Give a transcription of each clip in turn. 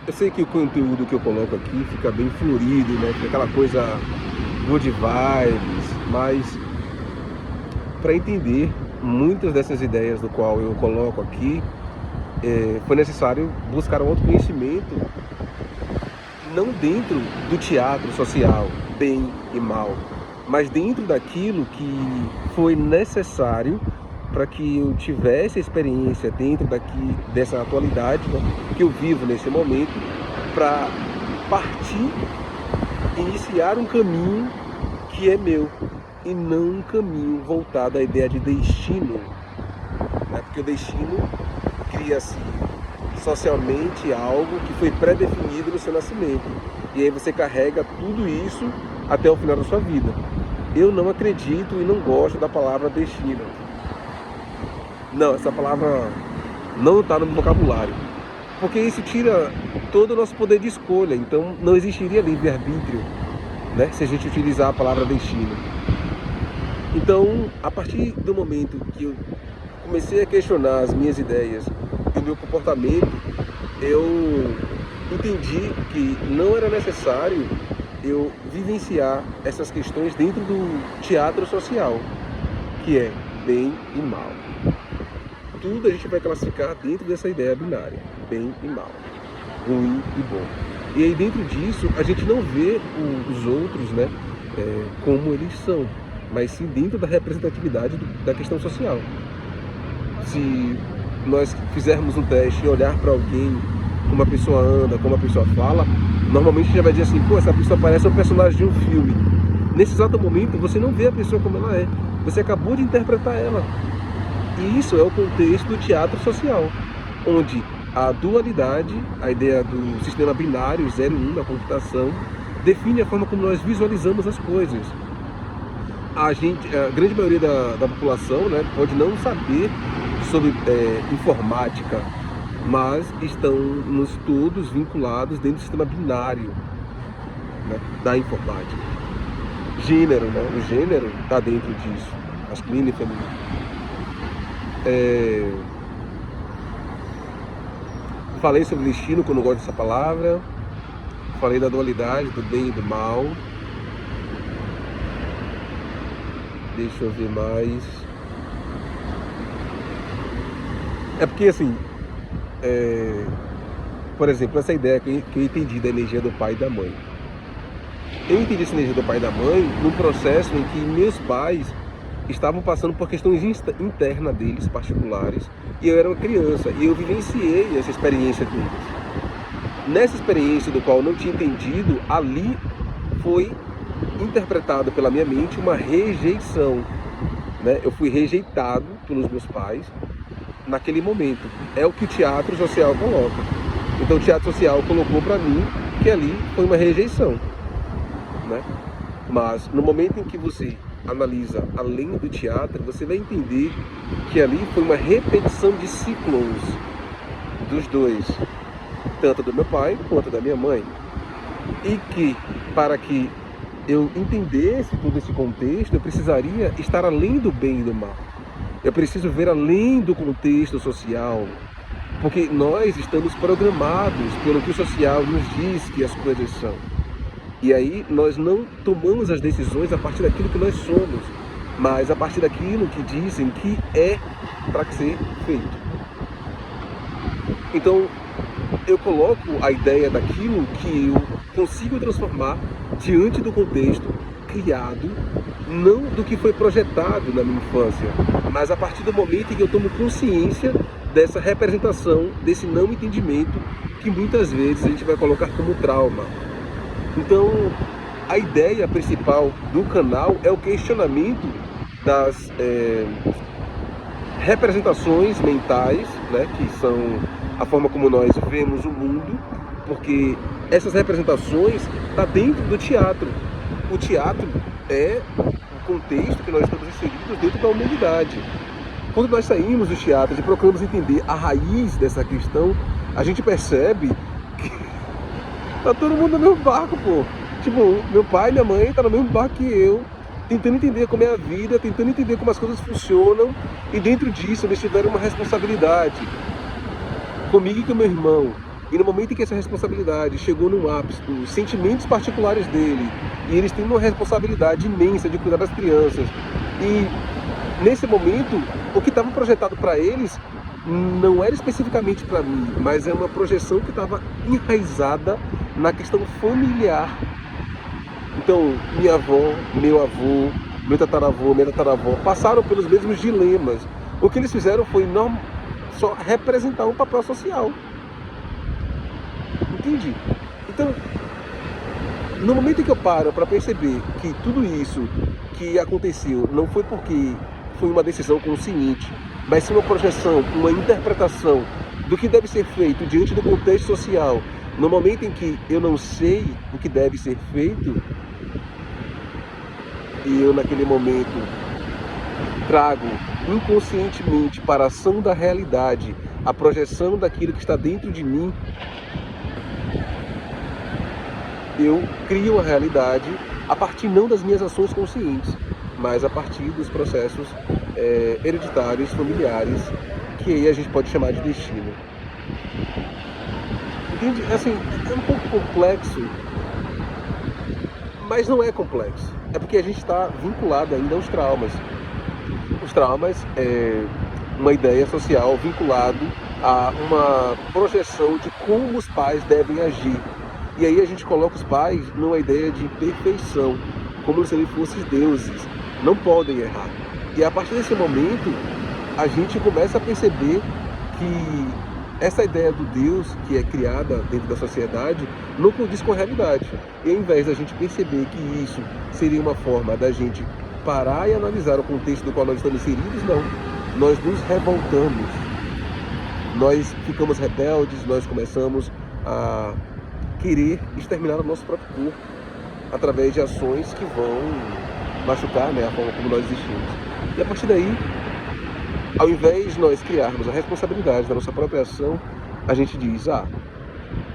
Eu sei que o conteúdo que eu coloco aqui fica bem florido, né? Fica aquela coisa good vibes, mas para entender muitas dessas ideias do qual eu coloco aqui, foi necessário buscar um autoconhecimento, não dentro do teatro social, bem e mal, mas dentro daquilo que foi necessário para que eu tivesse a experiência dentro dessa atualidade, né, que eu vivo nesse momento, para partir, iniciar um caminho que é meu, e não um caminho voltado à ideia de destino, né? Porque o destino cria-se socialmente algo que foi pré-definido no seu nascimento, e aí você carrega tudo isso até o final da sua vida. Eu não acredito e não gosto da palavra destino. Não, essa palavra não está no meu vocabulário, porque isso tira todo o nosso poder de escolha. Então não existiria livre-arbítrio, né, se a gente utilizar a palavra destino. Então, a partir do momento que eu comecei a questionar as minhas ideias e o meu comportamento, eu entendi que não era necessário eu vivenciar essas questões dentro do teatro social, que é bem e mal. Tudo a gente vai classificar dentro dessa ideia binária, bem e mal, ruim e bom. E aí dentro disso a gente não vê os outros, né, como eles são, mas sim dentro da representatividade da questão social. Se nós fizermos um teste e olhar para alguém, como a pessoa anda, como a pessoa fala, normalmente a gente já vai dizer assim, pô, essa pessoa parece um personagem de um filme. Nesse exato momento você não vê a pessoa como ela é, você acabou de interpretar ela. E isso é o contexto do teatro social, onde a dualidade, a ideia do sistema binário 0 e 1 da computação, define a forma como nós visualizamos as coisas. A grande maioria da população, né, pode não saber sobre informática, mas estamos todos vinculados dentro do sistema binário, né, da informática. Gênero, né, o gênero está dentro disso, masculino e feminino. Falei sobre destino, que eu não gosto dessa palavra. Falei da dualidade, do bem e do mal. Deixa eu ver mais. É porque assim, por exemplo, essa ideia que eu entendi da energia do pai e da mãe. Eu entendi essa energia do pai e da mãe num processo em que meus pais estavam passando por questões internas deles, particulares, e eu era uma criança, e eu vivenciei essa experiência deles. Nessa experiência do qual eu não tinha entendido, ali foi interpretado pela minha mente uma rejeição, né? Eu fui rejeitado pelos meus pais naquele momento. É o que o teatro social coloca. Então o teatro social colocou para mim que ali foi uma rejeição, né? Mas no momento em que você analisa além do teatro, você vai entender que ali foi uma repetição de ciclos dos dois, tanto do meu pai quanto da minha mãe, e que para que eu entendesse todo esse contexto, eu precisaria estar além do bem e do mal. Eu preciso ver além do contexto social, porque nós estamos programados pelo que o social nos diz que as coisas são. E aí nós não tomamos as decisões a partir daquilo que nós somos, mas a partir daquilo que dizem que é para ser feito. Então eu coloco a ideia daquilo que eu consigo transformar diante do contexto criado, não do que foi projetado na minha infância, mas a partir do momento em que eu tomo consciência dessa representação, desse não entendimento, que muitas vezes a gente vai colocar como trauma. Então, a ideia principal do canal é o questionamento das representações mentais, né, que são a forma como nós vemos o mundo, porque essas representações estão dentro do teatro. O teatro é o contexto que nós estamos inseridos dentro da humanidade. Quando nós saímos do teatro e procuramos entender a raiz dessa questão, a gente percebe que tá todo mundo no mesmo barco, pô. Tipo, meu pai e minha mãe tá no mesmo barco que eu, tentando entender como é a vida, tentando entender como as coisas funcionam, e dentro disso eles tiveram uma responsabilidade comigo e com meu irmão, E no momento em que essa responsabilidade chegou no ápice, os sentimentos particulares dele, e eles têm uma responsabilidade imensa de cuidar das crianças, e nesse momento, o que estava projetado para eles não era especificamente para mim, mas é uma projeção que estava enraizada na questão familiar. Então, minha avó, meu avô, meu tataravô, minha tataravó passaram pelos mesmos dilemas. O que eles fizeram foi não só representar um papel social. Entende? Então, no momento em que eu paro para perceber que tudo isso que aconteceu não foi porque foi uma decisão consciente, mas sim uma projeção, uma interpretação do que deve ser feito diante do contexto social, no momento em que eu não sei o que deve ser feito, e eu naquele momento trago inconscientemente para a ação da realidade a projeção daquilo que está dentro de mim, eu crio a realidade a partir não das minhas ações conscientes, mas a partir dos processos hereditários, familiares, que aí a gente pode chamar de destino. Entende? Assim, é um pouco complexo, mas não é complexo. É porque a gente está vinculado ainda aos traumas. Os traumas é uma ideia social vinculado a uma projeção de como os pais devem agir. E aí a gente coloca os pais numa ideia de perfeição, como se eles fossem deuses, não podem errar. E a partir desse momento, a gente começa a perceber que essa ideia do Deus que é criada dentro da sociedade não condiz com a realidade. E ao invés da gente perceber que isso seria uma forma da gente parar e analisar o contexto do qual nós estamos inseridos, não. Nós nos revoltamos, nós ficamos rebeldes, nós começamos a querer exterminar o nosso próprio corpo através de ações que vão machucar, né, a forma como nós existimos. E a partir daí, ao invés de nós criarmos a responsabilidade da nossa própria ação, a gente diz,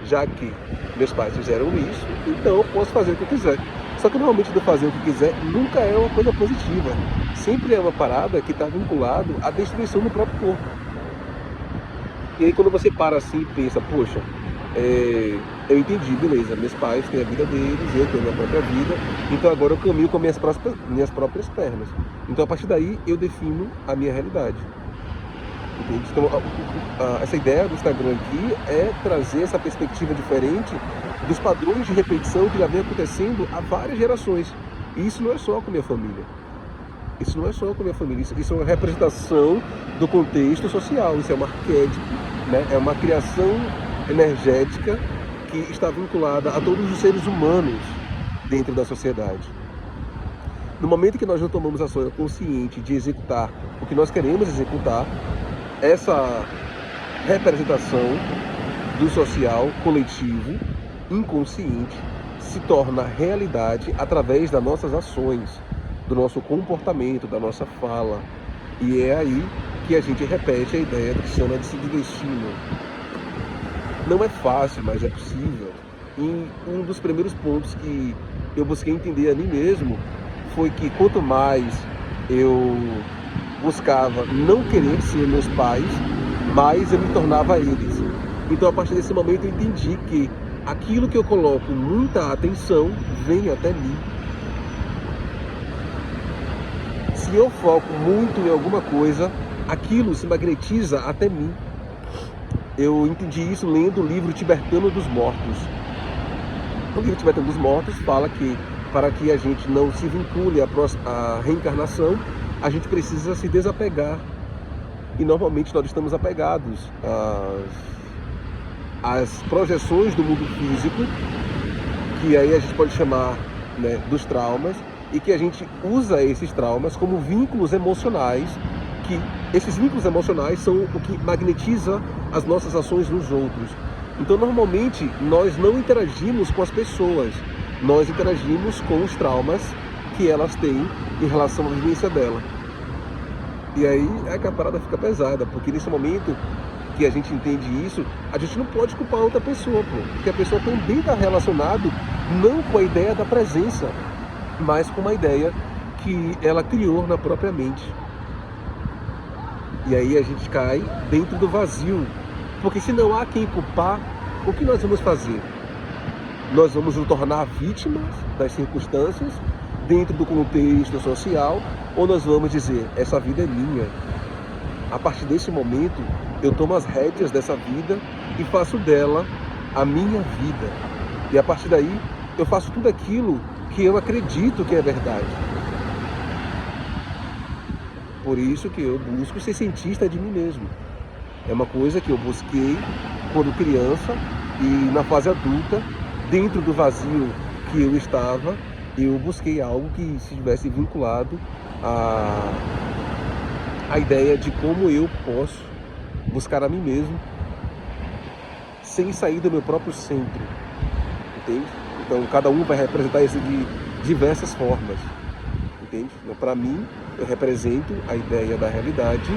já que meus pais fizeram isso, então eu posso fazer o que eu quiser. Só que normalmente do fazer o que quiser nunca é uma coisa positiva. Sempre é uma parada que está vinculado à destruição do próprio corpo. E aí quando você para assim e pensa, poxa, eu entendi, beleza, meus pais têm a vida deles, eu tenho a minha própria vida, então agora eu caminho com minhas próprias pernas. Então a partir daí eu defino a minha realidade. Entende? Então essa ideia do Instagram aqui é trazer essa perspectiva diferente dos padrões de repetição que já vem acontecendo há várias gerações. E isso não é só com a minha família. Isso não é só com a minha família, isso é uma representação do contexto social, isso é um arquétipo, né? É uma criação energética que está vinculada a todos os seres humanos dentro da sociedade. No momento que nós não tomamos ação consciente de executar o que nós queremos executar, essa representação do social coletivo, inconsciente, se torna realidade através das nossas ações, do nosso comportamento, da nossa fala. E é aí que a gente repete a ideia do que chama de destino. Não é fácil, mas é possível. E um dos primeiros pontos que eu busquei entender a mim mesmo foi que quanto mais eu buscava não querer ser meus pais, mais eu me tornava eles. Então a partir desse momento eu entendi que aquilo que eu coloco muita atenção vem até mim. Se eu foco muito em alguma coisa, aquilo se magnetiza até mim. Eu entendi isso lendo o livro Tibetano dos Mortos. O livro Tibetano dos Mortos fala que para que a gente não se vincule à reencarnação, a gente precisa se desapegar. E normalmente nós estamos apegados às projeções do mundo físico, que aí a gente pode chamar, né, dos traumas, e que a gente usa esses traumas como vínculos emocionais, que esses vínculos emocionais são o que magnetiza as nossas ações nos outros. Então normalmente nós não interagimos com as pessoas, nós interagimos com os traumas que elas têm em relação à vivência dela. E aí é que a parada fica pesada, porque nesse momento que a gente entende isso, a gente não pode culpar outra pessoa, porque a pessoa também está relacionado não com a ideia da presença, mas com uma ideia que ela criou na própria mente. E aí a gente cai dentro do vazio, porque se não há quem culpar, o que nós vamos fazer? Nós vamos nos tornar vítimas das circunstâncias dentro do contexto social, ou nós vamos dizer, essa vida é minha. A partir desse momento, eu tomo as rédeas dessa vida e faço dela a minha vida. E a partir daí, eu faço tudo aquilo que eu acredito que é verdade. Por isso que eu busco ser cientista de mim mesmo. É uma coisa que eu busquei quando criança e na fase adulta, dentro do vazio que eu estava, eu busquei algo que estivesse vinculado à ideia de como eu posso buscar a mim mesmo sem sair do meu próprio centro, entende? Então cada um vai representar isso de diversas formas, entende? Então, para mim, eu represento a ideia da realidade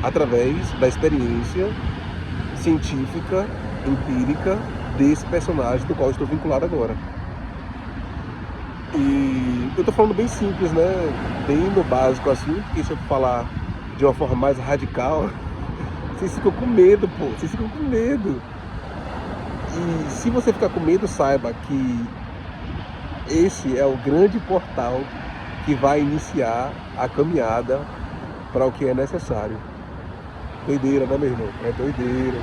através da experiência científica, empírica desse personagem do qual eu estou vinculado agora. E eu tô falando bem simples, né? Bem no básico assim, porque se eu falar de uma forma mais radical, vocês ficam com medo, pô. Vocês ficam com medo. E se você ficar com medo, saiba que esse é o grande portal que vai iniciar a caminhada para o que é necessário. Doideira, né, meu irmão? É doideira.